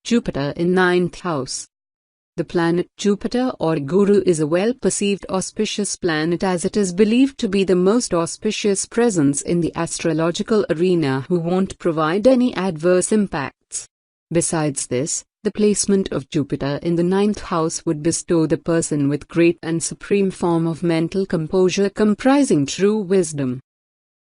Jupiter in ninth house. The planet Jupiter or Guru is a well-perceived auspicious planet, as it is believed to be the most auspicious presence in the astrological arena who won't provide any adverse impacts. Besides this, the placement of Jupiter in the ninth house would bestow the person with great and supreme form of mental composure comprising true wisdom.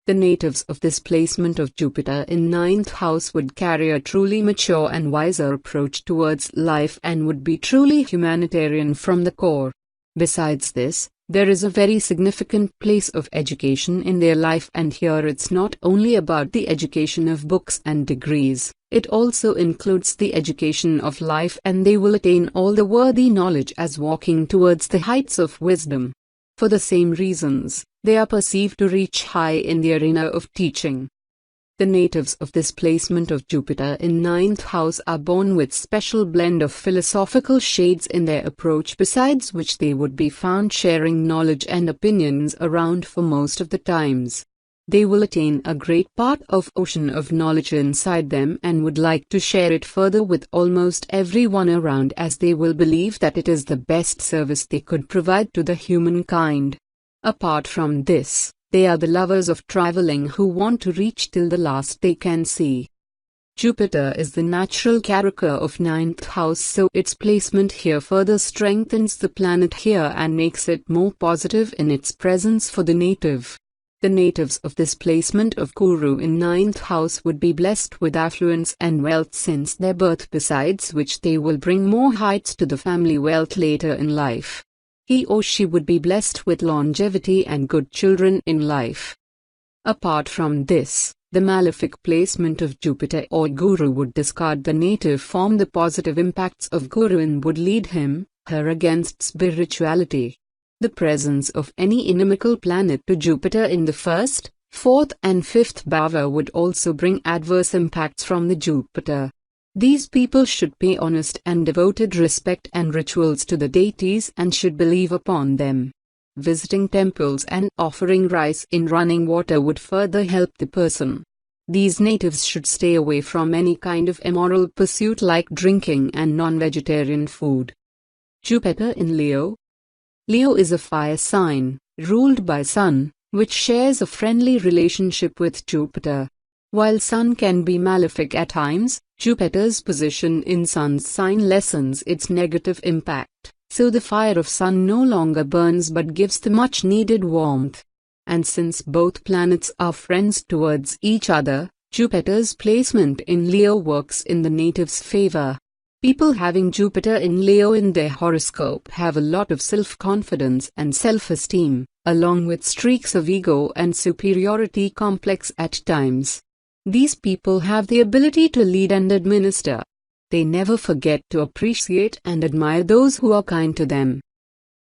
The natives of this placement of Jupiter in ninth house would carry a truly mature and wiser approach towards life and would be truly humanitarian from the core. Besides this, there is a very significant place of education in their life, and here it's not only about the education of books and degrees, it also includes the education of life, and they will attain all the worthy knowledge as walking towards the heights of wisdom. For the same reasons, they are perceived to reach high in the arena of teaching. The natives of this placement of Jupiter in ninth house are born with special blend of philosophical shades in their approach, besides which they would be found sharing knowledge and opinions around for most of the times. They will attain a great part of ocean of knowledge inside them and would like to share it further with almost everyone around, as they will believe that it is the best service they could provide to the humankind. Apart from this, they are the lovers of traveling who want to reach till the last they can see. Jupiter is the natural character of ninth house, so its placement here further strengthens the planet here and makes it more positive in its presence for the native. The natives of this placement of Guru in ninth house would be blessed with affluence and wealth since their birth, besides which they will bring more heights to the family wealth later in life. He or she would be blessed with longevity and good children in life. Apart from this, the malefic placement of Jupiter or Guru would discard the native form. The positive impacts of Guru and would lead him, her against spirituality. The presence of any inimical planet to Jupiter in the first, fourth and fifth bhava would also bring adverse impacts from the Jupiter. These people should pay honest and devoted respect and rituals to the deities and should believe upon them. Visiting temples and offering rice in running water would further help the person. These natives should stay away from any kind of immoral pursuit like drinking and non-vegetarian food. Jupiter in Leo. Leo is a fire sign, ruled by Sun, which shares a friendly relationship with Jupiter. While Sun can be malefic at times, Jupiter's position in Sun's sign lessens its negative impact, so the fire of Sun no longer burns but gives the much needed warmth. And since both planets are friends towards each other, Jupiter's placement in Leo works in the native's favor. People having Jupiter in Leo in their horoscope have a lot of self-confidence and self-esteem, along with streaks of ego and superiority complex at times. These people have the ability to lead and administer. They never forget to appreciate and admire those who are kind to them.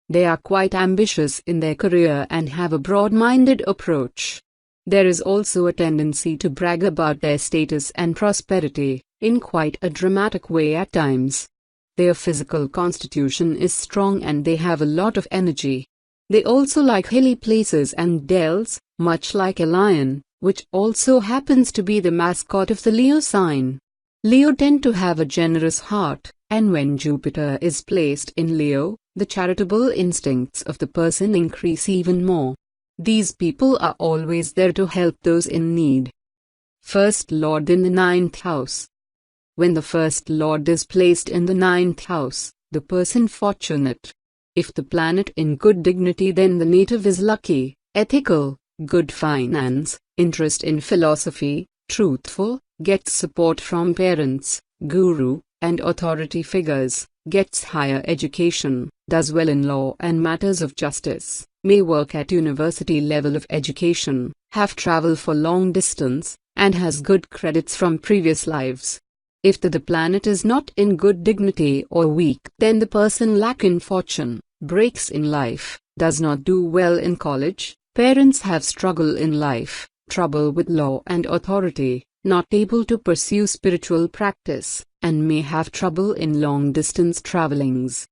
They are quite ambitious in their career and have a broad-minded approach. There is also a tendency to brag about their status and prosperity, in quite a dramatic way at times. Their physical constitution is strong and they have a lot of energy. They also like hilly places and dells, much like a lion, which also happens to be the mascot of the Leo sign. Leo tend to have a generous heart, and when Jupiter is placed in Leo, the charitable instincts of the person increase even more. These people are always there to help those in need. First Lord in the ninth house. When the first Lord is placed in the ninth house, the person fortunate. If the planet in good dignity, then the native is lucky, ethical, good finance, interest in philosophy, truthful, gets support from parents, guru, and authority figures, gets higher education, does well in law and matters of justice, may work at university level of education, have travel for long distance, and has good credits from previous lives. If the planet is not in good dignity or weak, then the person lack in fortune, breaks in life, does not do well in college, parents have struggle in life, trouble with law and authority, not able to pursue spiritual practice, and may have trouble in long-distance travelings.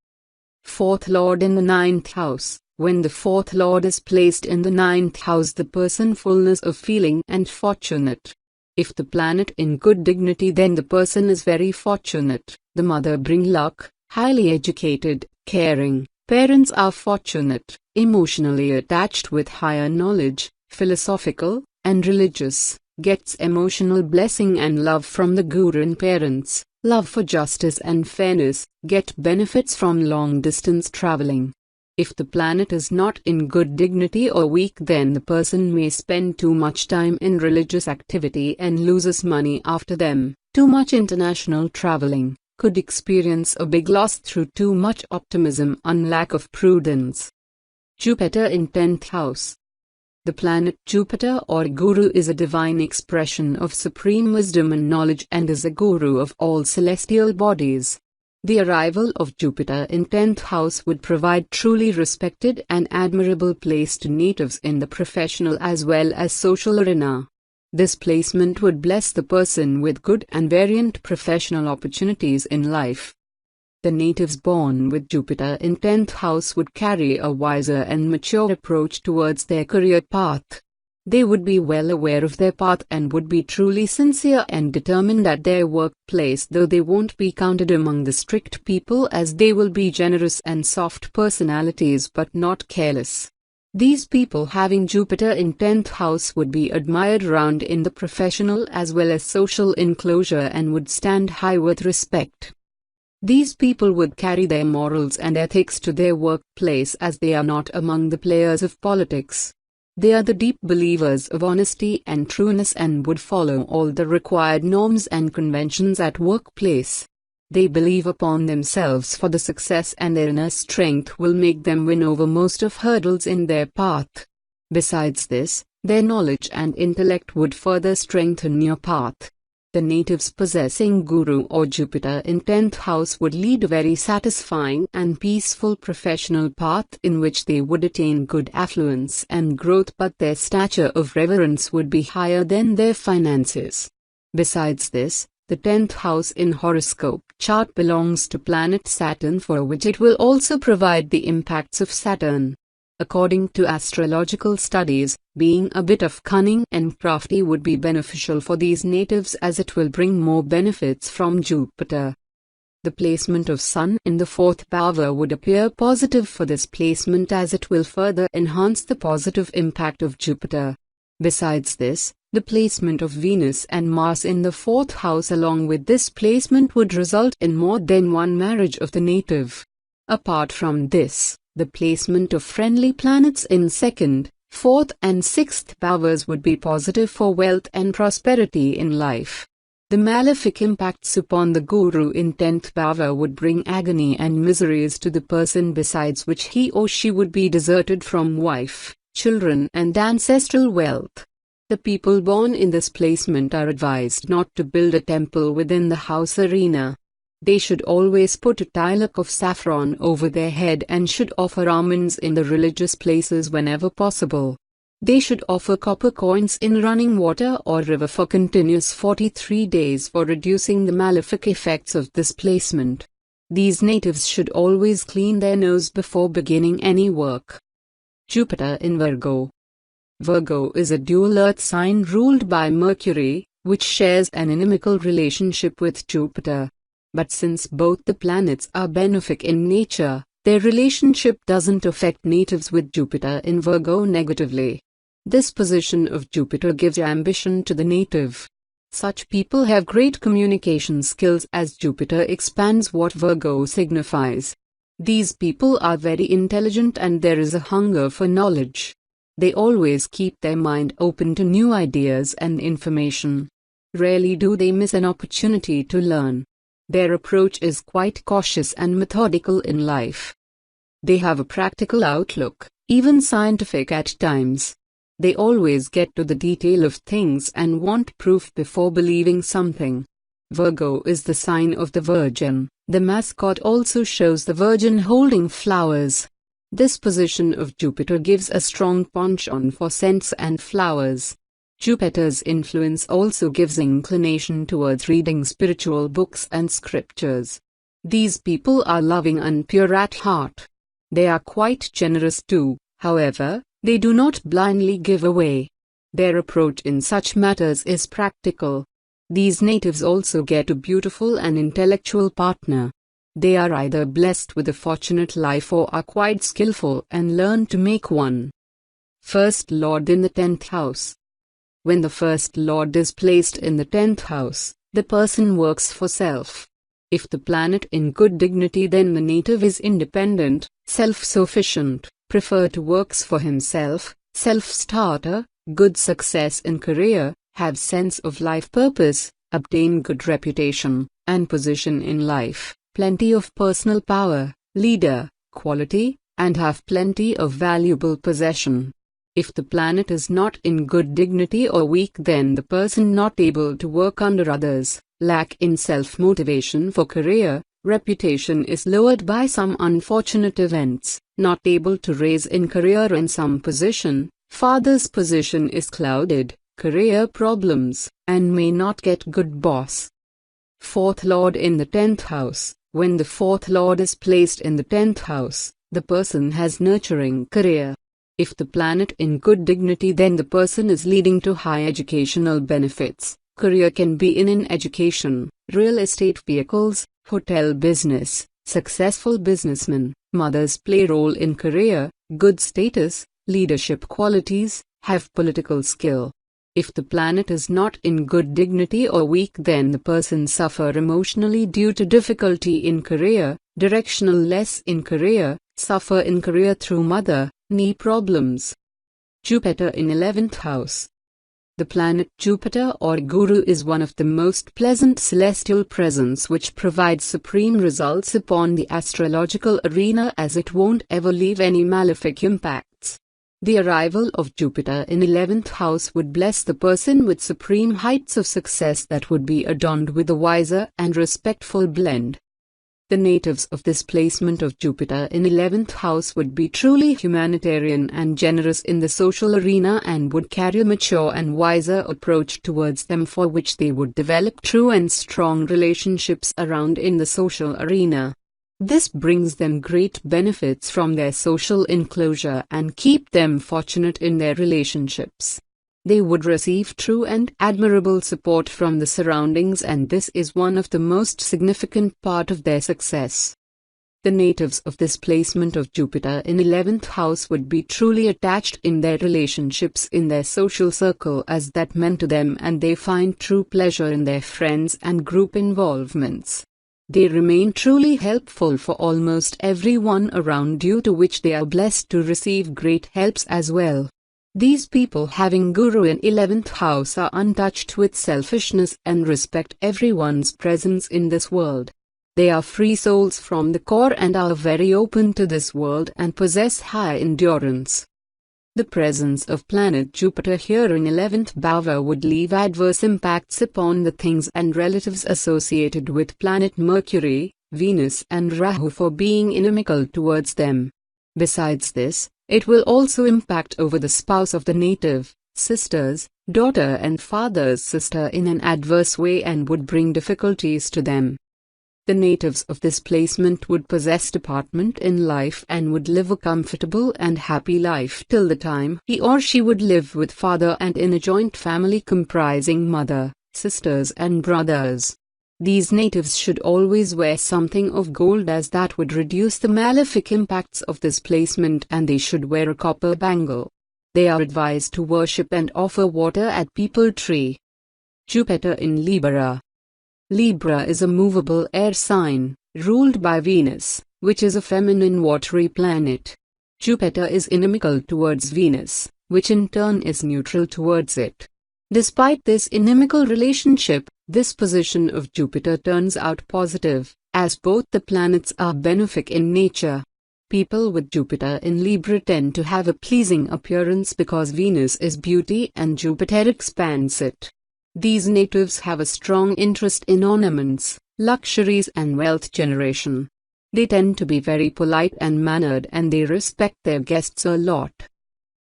Fourth Lord in the ninth house. When the fourth Lord is placed in the ninth house, the person fullness of feeling and fortunate. If the planet in good dignity, then the person is very fortunate. The mother bring luck, highly educated, caring. Parents are fortunate, emotionally attached with higher knowledge, philosophical, and religious, gets emotional blessing and love from the guru and parents, love for justice and fairness, get benefits from long distance traveling. If the planet is not in good dignity or weak, then the person may spend too much time in religious activity and loses money after them. Too much international traveling, could experience a big loss through too much optimism and lack of prudence. Jupiter in 10th house. The planet Jupiter or Guru is a divine expression of supreme wisdom and knowledge and is a guru of all celestial bodies. The arrival of Jupiter in 10th house would provide truly respected and admirable place to natives in the professional as well as social arena. This placement would bless the person with good and variant professional opportunities in life. The natives born with Jupiter in 10th house would carry a wiser and mature approach towards their career path. They would be well aware of their path and would be truly sincere and determined at their workplace, though they won't be counted among the strict people as they will be generous and soft personalities but not careless. These people having Jupiter in 10th house would be admired around in the professional as well as social enclosure and would stand high with respect. These people would carry their morals and ethics to their workplace as they are not among the players of politics. They are the deep believers of honesty and trueness and would follow all the required norms and conventions at workplace. They believe upon themselves for the success and their inner strength will make them win over most of hurdles in their path. Besides this, their knowledge and intellect would further strengthen your path. The natives possessing Guru or Jupiter in 10th house would lead a very satisfying and peaceful professional path in which they would attain good affluence and growth, but their stature of reverence would be higher than their finances. Besides this, the 10th house in horoscope chart belongs to planet Saturn, for which it will also provide the impacts of Saturn. According to astrological studies, being a bit of cunning and crafty would be beneficial for these natives as it will bring more benefits from Jupiter. The placement of Sun in the 4th bhava would appear positive for this placement as it will further enhance the positive impact of Jupiter. Besides this, the placement of Venus and Mars in the 4th house along with this placement would result in more than one marriage of the native. Apart from this, the placement of friendly planets in 2nd, 4th and 6th bhavas would be positive for wealth and prosperity in life. The malefic impacts upon the Guru in 10th bhava would bring agony and miseries to the person, besides which he or she would be deserted from wife, children and ancestral wealth. The people born in this placement are advised not to build a temple within the house arena. They should always put a tilak of saffron over their head and should offer almonds in the religious places whenever possible. They should offer copper coins in running water or river for continuous 43 days for reducing the malefic effects of this placement. These natives should always clean their nose before beginning any work. Jupiter in Virgo. Virgo is a dual earth sign ruled by Mercury, which shares an inimical relationship with Jupiter. But since both the planets are benefic in nature, their relationship doesn't affect natives with Jupiter in Virgo negatively. This position of Jupiter gives ambition to the native. Such people have great communication skills as Jupiter expands what Virgo signifies. These people are very intelligent and there is a hunger for knowledge. They always keep their mind open to new ideas and information. Rarely do they miss an opportunity to learn. Their approach is quite cautious and methodical in life. They have a practical outlook, even scientific at times. They always get to the detail of things and want proof before believing something. Virgo is the sign of the Virgin. The mascot also shows the Virgin holding flowers. This position of Jupiter gives a strong penchant for scents and flowers. Jupiter's influence also gives inclination towards reading spiritual books and scriptures. These people are loving and pure at heart. They are quite generous too, however, they do not blindly give away. Their approach in such matters is practical. These natives also get a beautiful and intellectual partner. They are either blessed with a fortunate life or are quite skillful and learn to make one. First Lord in the 10th house. When the first Lord is placed in the 10th house, the person works for self. If the planet in good dignity, then the native is independent, self-sufficient, prefer to works for himself, self-starter, good success in career, have sense of life purpose, obtain good reputation and position in life, plenty of personal power, leader, quality, and have plenty of valuable possession. If the planet is not in good dignity or weak, then the person not able to work under others, lack in self-motivation for career, reputation is lowered by some unfortunate events, not able to raise in career in some position, father's position is clouded, career problems, and may not get good boss. Fourth Lord in the 10th house. When the fourth Lord is placed in the 10th house, the person has nurturing career. If the planet in good dignity, then the person is leading to high educational benefits. Career can be in education, real estate, vehicles, hotel business, successful businessman. Mothers play role in career, good status, leadership qualities, have political skill. If the planet is not in good dignity or weak, then the person suffer emotionally due to difficulty in career, directional less in career, suffer in career through mother, knee problems. Jupiter in 11th house. The planet Jupiter or Guru is one of the most pleasant celestial presence which provides supreme results upon the astrological arena, as it won't ever leave any malefic impacts. The arrival of Jupiter in 11th house would bless the person with supreme heights of success that would be adorned with a wiser and respectful blend. The natives of this placement of Jupiter in 11th house would be truly humanitarian and generous in the social arena and would carry a mature and wiser approach towards them, for which they would develop true and strong relationships around in the social arena. This brings them great benefits from their social enclosure and keep them fortunate in their relationships. They would receive true and admirable support from the surroundings, and this is one of the most significant part of their success. The natives of this placement of Jupiter in 11th house would be truly attached in their relationships in their social circle, as that meant to them, and they find true pleasure in their friends and group involvements. They remain truly helpful for almost everyone around, due to which they are blessed to receive great helps as well. These people having Guru in 11th house are untouched with selfishness and respect everyone's presence in this world. They are free souls from the core and are very open to this world and possess high endurance. The presence of planet Jupiter here in 11th bhava would leave adverse impacts upon the things and relatives associated with planet Mercury, Venus and Rahu for being inimical towards them. Besides this, it will also impact over the spouse of the native, sisters, daughter and father's sister in an adverse way, and would bring difficulties to them. The natives of this placement would possess department in life and would live a comfortable and happy life till the time he or she would live with father and in a joint family comprising mother, sisters and brothers. These natives should always wear something of gold, as that would reduce the malefic impacts of this placement, and they should wear a copper bangle. They are advised to worship and offer water at peepal tree. Jupiter in Libra. Libra is a movable air sign, ruled by Venus, which is a feminine watery planet. Jupiter is inimical towards Venus, which in turn is neutral towards it. Despite this inimical relationship, this position of Jupiter turns out positive, as both the planets are benefic in nature. People with Jupiter in Libra tend to have a pleasing appearance because Venus is beauty and Jupiter expands it. These natives have a strong interest in ornaments, luxuries and wealth generation. They tend to be very polite and mannered, and they respect their guests a lot.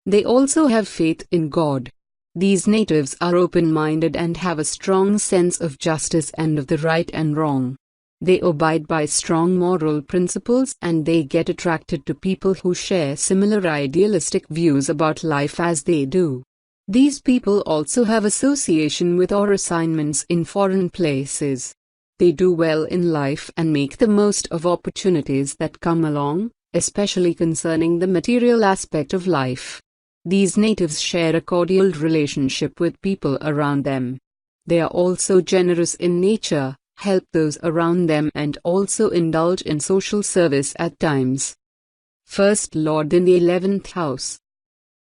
They also have faith in God. These natives are open-minded and have a strong sense of justice and of the right and wrong. They abide by strong moral principles, and they get attracted to people who share similar idealistic views about life as they do. These people also have association with or assignments in foreign places. They do well in life and make the most of opportunities that come along, especially concerning the material aspect of life. These natives share a cordial relationship with people around them. They are also generous in nature, help those around them, and also indulge in social service at times. First Lord in the 11th house.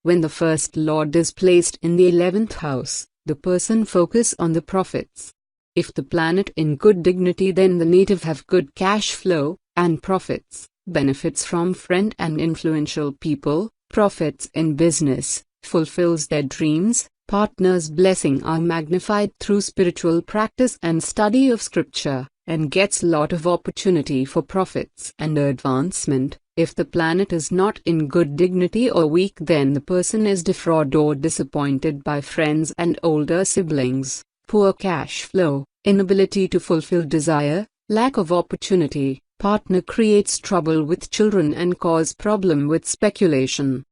When the first Lord is placed in the 11th house, the person focus on the profits. If the planet in good dignity, then the native have good cash flow and profits, benefits from friend and influential people, profits in business, fulfills their dreams, partner's blessing are magnified through spiritual practice and study of scripture, and gets lot of opportunity for profits and advancement. If the planet is not in good dignity or weak, then the person is defrauded or disappointed by friends and older siblings, poor cash flow, inability to fulfill desire, lack of opportunity, partner creates trouble with children and cause problem with speculation.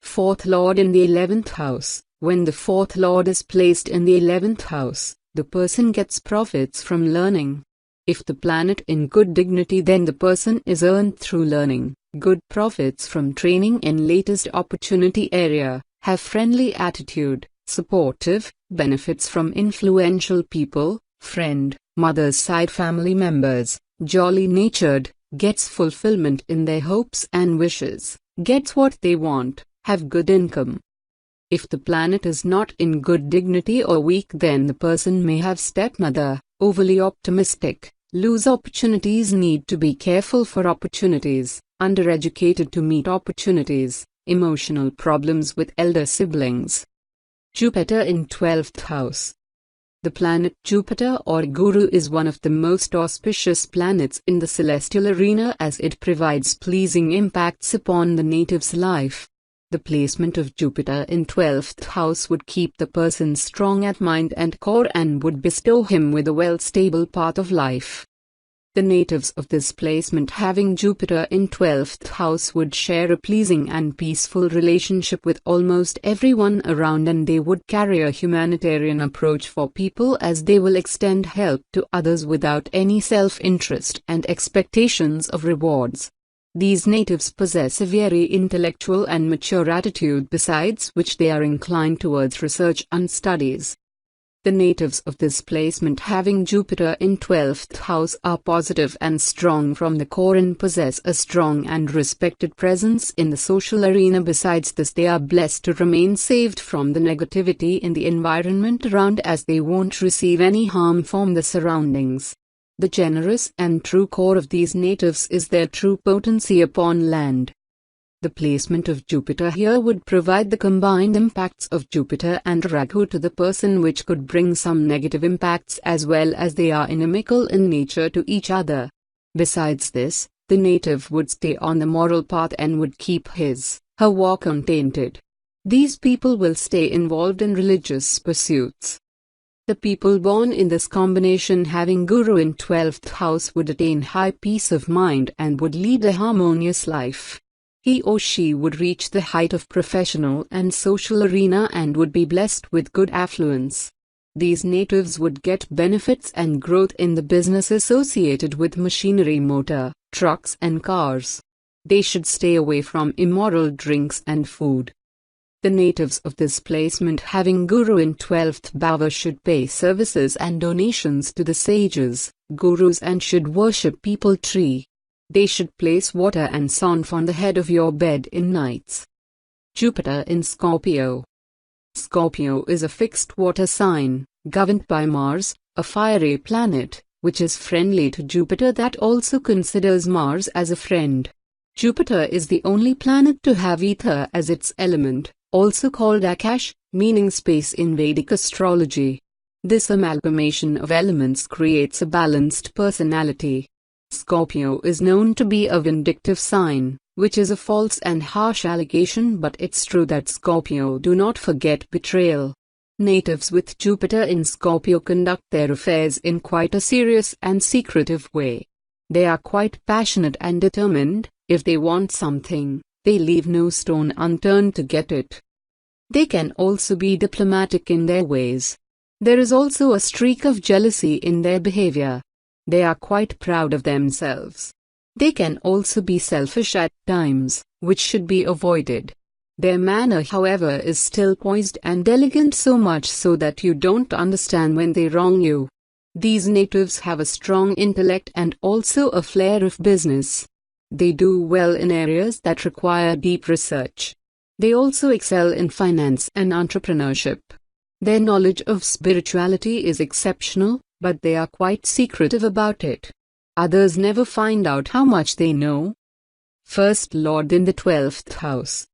Fourth Lord in the 11th house. When the fourth Lord is placed in the 11th house, the person gets profits from learning. If the planet in good dignity, then the person is earned through learning, good profits from training in latest opportunity area, have friendly attitude, supportive, benefits from influential people, friend, mother's side family members, jolly natured, gets fulfillment in their hopes and wishes, gets what they want, have good income. If the planet is not in good dignity or weak, then the person may have stepmother, overly optimistic, lose opportunities, need to be careful for opportunities, undereducated to meet opportunities, emotional problems with elder siblings. Jupiter in 12th house. The planet Jupiter or Guru is one of the most auspicious planets in the celestial arena, as it provides pleasing impacts upon the native's life. The placement of Jupiter in 12th house would keep the person strong at mind and core and would bestow him with a well-stable path of life. The natives of this placement having Jupiter in 12th house would share a pleasing and peaceful relationship with almost everyone around, and they would carry a humanitarian approach for people, as they will extend help to others without any self-interest and expectations of rewards. These natives possess a very intellectual and mature attitude, besides which they are inclined towards research and studies. The natives of this placement having Jupiter in 12th house are positive and strong from the core and possess a strong and respected presence in the social arena. Besides this, they are blessed to remain saved from the negativity in the environment around, as they won't receive any harm from the surroundings. The generous and true core of these natives is their true potency upon land. The placement of Jupiter here would provide the combined impacts of Jupiter and Rahu to the person, which could bring some negative impacts, as well as they are inimical in nature to each other. Besides this, the native would stay on the moral path and would keep her walk untainted. These people will stay involved in religious pursuits. The people born in this combination having Guru in 12th house would attain high peace of mind and would lead a harmonious life. He or she would reach the height of professional and social arena and would be blessed with good affluence. These natives would get benefits and growth in the business associated with machinery, motor, trucks and cars. They should stay away from immoral drinks and food. The natives of this placement having Guru in 12th bhava should pay services and donations to the sages, gurus, and should worship people tree. They should place water and saunf on the head of your bed in nights. Jupiter in Scorpio. Scorpio is a fixed water sign, governed by Mars, a fiery planet, which is friendly to Jupiter, that also considers Mars as a friend. Jupiter is the only planet to have ether as its element, also called Akash, meaning space in Vedic astrology. This amalgamation of elements creates a balanced personality. Scorpio is known to be a vindictive sign, which is a false and harsh allegation, but it's true that Scorpio do not forget betrayal. Natives with Jupiter in Scorpio conduct their affairs in quite a serious and secretive way. They are quite passionate and determined. If they want something, they leave no stone unturned to get it. They can also be diplomatic in their ways. There is also a streak of jealousy in their behavior. They are quite proud of themselves. They can also be selfish at times, which should be avoided. Their manner, however, is still poised and elegant, so much so that you don't understand when they wrong you. These natives have a strong intellect and also a flair of business. They do well in areas that require deep research. They also excel in finance and entrepreneurship. Their knowledge of spirituality is exceptional, but they are quite secretive about it. Others never find out how much they know. First Lord in the 12th house.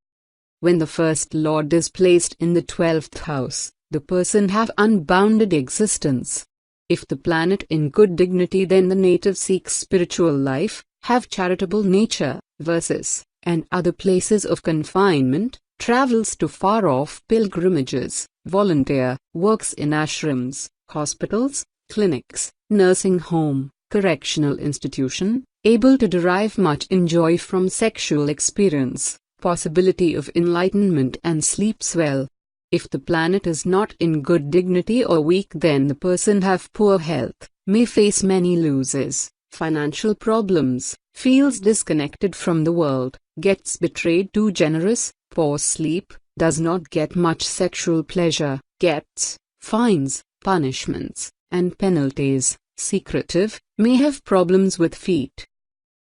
When the First Lord is placed in the 12th house, the person have unbounded existence. If the planet in good dignity, then the native seeks spiritual life, have charitable nature, versus, and other places of confinement, travels to far-off pilgrimages, volunteer, works in ashrams, hospitals, clinics, nursing home, correctional institution, able to derive much enjoy from sexual experience, possibility of enlightenment, and sleeps well. If the planet is not in good dignity or weak, then the person have poor health, may face many losses, financial problems, feels disconnected from the world, gets betrayed, too generous, poor sleep, does not get much sexual pleasure, gets fines, punishments, and penalties, secretive, may have problems with feet.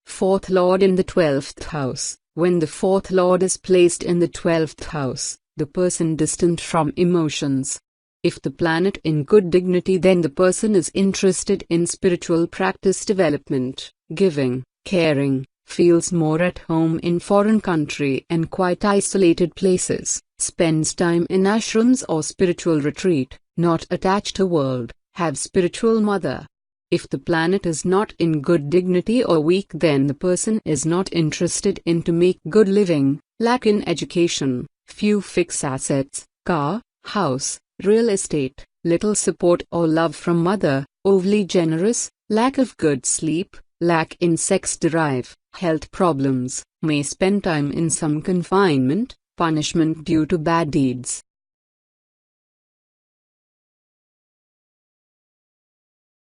Fourth Lord in the 12th house. When the fourth Lord is placed in the 12th house, the person distant from emotions. If the planet in good dignity, then the person is interested in spiritual practice development, giving, caring, feels more at home in foreign country and quite isolated places, spends time in ashrams or spiritual retreat, not attached to world, have spiritual mother. If the planet is not in good dignity or weak, then the person is not interested in to make good living, lack in education, few fixed assets, car, house, real estate, little support or love from mother, overly generous, lack of good sleep, lack in sex drive, health problems, may spend time in some confinement, punishment due to bad deeds,